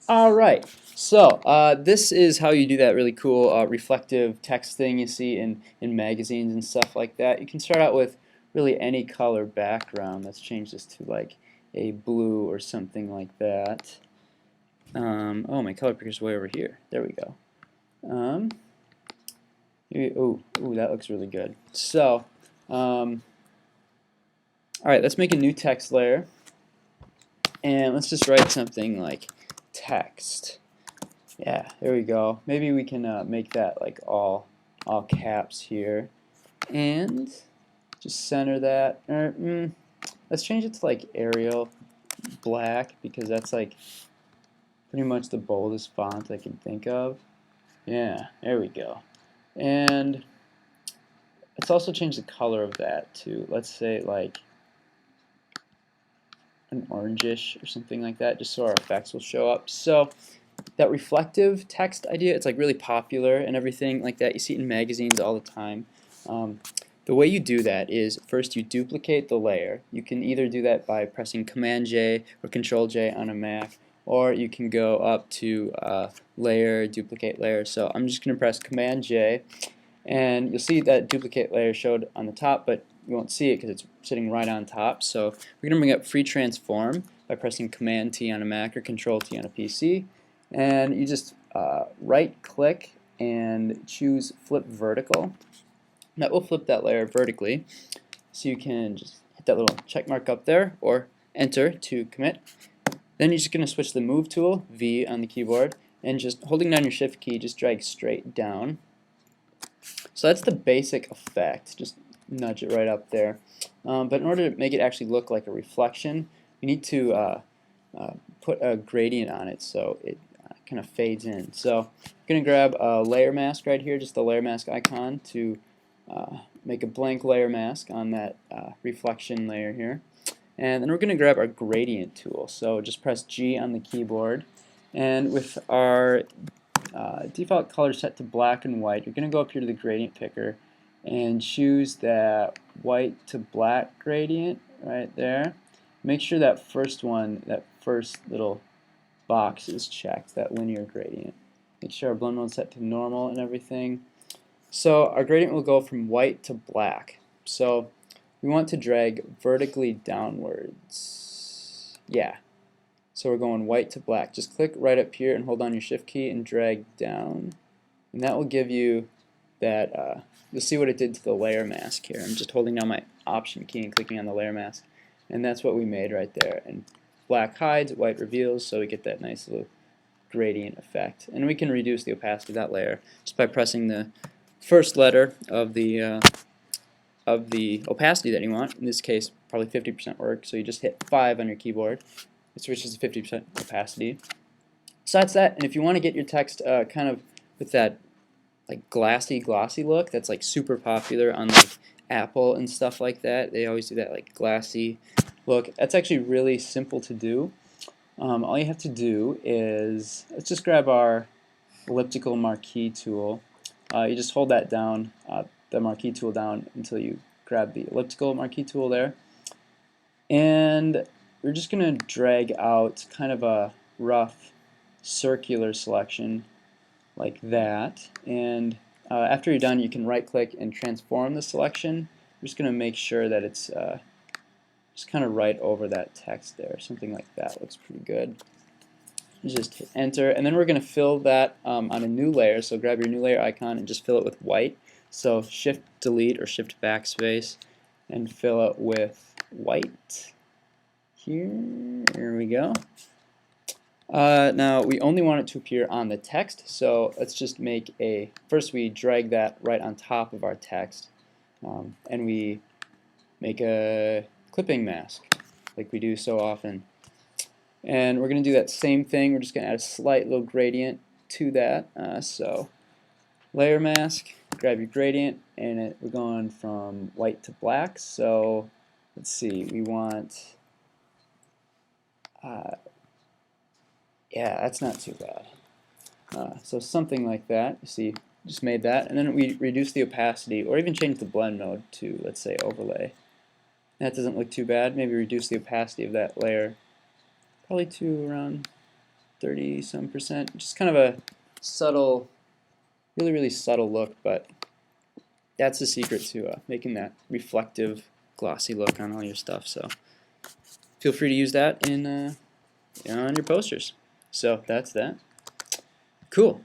All right, so this is how you do that really cool reflective text thing you see in magazines and stuff like that. You can start out with really any color background. Let's change this to like a blue or something like that. Oh, my color picker's way over here. There we go. Ooh, that looks really good. So, all right, let's make a new text layer, and let's just write something like text. Yeah, there we go. Maybe we can make that like all caps here, and just center that. Let's change it to like Arial black because that's like pretty much the boldest font I can think of. Yeah, there we go. And let's also change the color of that to, let's say, like an orangish or something like that, just so our effects will show up. So that reflective text idea, it's like really popular and everything like that. You see it in magazines all the time. The way you do that is first you duplicate the layer. You can either do that by pressing Command J or Control J on a Mac, or you can go up to layer, duplicate layer. So I'm just going to press Command J, and you'll see that duplicate layer showed on the top, but you won't see it because it's sitting right on top. So we're going to bring up Free Transform by pressing Command T on a Mac or Control T on a PC. And you just right click and choose flip vertical. That will flip that layer vertically, so you can just hit that little check mark up there or enter to commit. Then you're just going to switch the move tool, V on the keyboard, and just holding down your shift key, just drag straight down. So that's the basic effect, just nudge it right up there. But in order to make it actually look like a reflection, you need to put a gradient on it so it kind of fades in. So I'm going to grab a layer mask right here, just the layer mask icon, to make a blank layer mask on that reflection layer here. And then we're going to grab our gradient tool. So just press G on the keyboard, and with our default color set to black and white, you're going to go up here to the gradient picker and choose that white to black gradient right there. Make sure that first one, that first little box is checked, that linear gradient. Make sure our blend mode is set to normal and everything. So our gradient will go from white to black. So we want to drag vertically downwards. Yeah. So we're going white to black. Just click right up here and hold on your shift key and drag down. And that will give you that, you'll see what it did to the layer mask here. I'm just holding down my option key and clicking on the layer mask. And that's what we made right there. And black hides, white reveals, so we get that nice little gradient effect. And we can reduce the opacity of that layer just by pressing the first letter of the opacity that you want. In this case, probably 50% work, so you just hit 5 on your keyboard. It switches to 50% opacity. So that's that. And if you want to get your text kind of with that like glossy look, that's like super popular on like Apple and stuff like that. They always do that like glossy look. That's actually really simple to do. All you have to do is, let's just grab our elliptical marquee tool. You just hold that down, the marquee tool down, until you grab the elliptical marquee tool there. And we're just going to drag out kind of a rough circular selection like that. And after you're done, you can right click and transform the selection. We're just going to make sure that it's just kind of right over that text there. Something like that looks pretty good. You just hit enter, and then we're going to fill that on a new layer. So grab your new layer icon and just fill it with white. So shift delete or shift backspace and fill it with white. Here we go. Now we only want it to appear on the text, so let's just make a, first we drag that right on top of our text, and we make a clipping mask like we do so often. And we're going to do that same thing. We're just going to add a slight little gradient to that. So layer mask, grab your gradient, and we're going from white to black. So let's see, we want, yeah, that's not too bad. So something like that. You see, just made that, and then we reduce the opacity, or even change the blend mode to, let's say, overlay. That doesn't look too bad. Maybe reduce the opacity of that layer, probably to around 30 some percent. Just kind of a subtle, really subtle look, but that's the secret to making that reflective, glossy look on all your stuff. So feel free to use that in on your posters. So that's that. Cool.